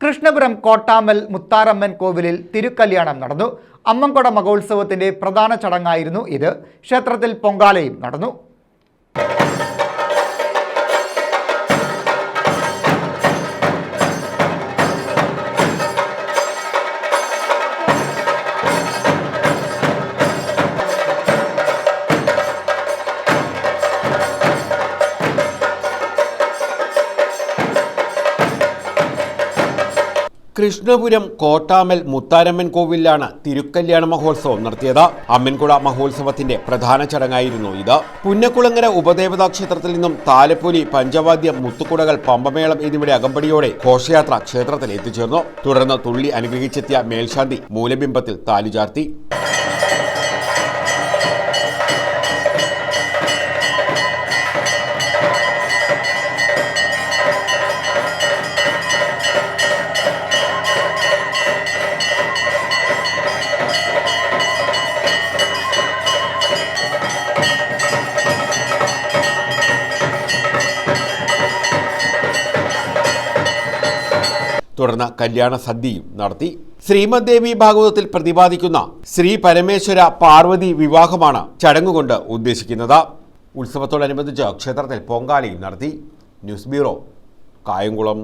കൃഷ്ണപുരം കോട്ടാമൽ മുത്താരമ്മൻ കോവിലിൽ തിരുക്കല്യാണം നടന്നു. അമ്മൻകൊട മഹോത്സവത്തിന്റെ പ്രധാന ചടങ്ങായിരുന്നു ഇത്. ക്ഷേത്രത്തിൽ പൊങ്കാലയും നടന്നു. കൃഷ്ണപുരം കോട്ടാമൽ മുത്താരമ്മൻ കോവിലാണ് തിരുക്കല്യാണ മഹോത്സവം നടത്തിയത്. അമ്മൻകുട മഹോത്സവത്തിന്റെ പ്രധാന ചടങ്ങായിരുന്നു ഇത്. പുന്നക്കുളങ്ങര ഉപദേവതാ ക്ഷേത്രത്തിൽ നിന്നും താലപ്പൊലി, പഞ്ചവാദ്യം, മുത്തുകുടകൾ, പമ്പമേളം എന്നിവയുടെ അകമ്പടിയോടെ ഘോഷയാത്ര ക്ഷേത്രത്തിൽ എത്തിച്ചേർന്നു. തുടർന്ന് തുള്ളി അനുഗ്രഹിച്ചെത്തിയ മേൽശാന്തി മൂലബിംബത്തിൽ താലിചാർത്തി. തുടർന്ന് കല്യാണ സദ്യയും നടത്തി. ശ്രീമദ് ദേവി ഭാഗവതത്തിൽ പ്രതിപാദിക്കുന്ന ശ്രീ പരമേശ്വര പാർവതി വിവാഹമാണ് ചടങ്ങുകൊണ്ട് ഉദ്ദേശിക്കുന്നത്. ഉത്സവത്തോടനുബന്ധിച്ച് ക്ഷേത്രത്തിൽ പൊങ്കാലയും നടത്തി. News bureau, Kayamkulam.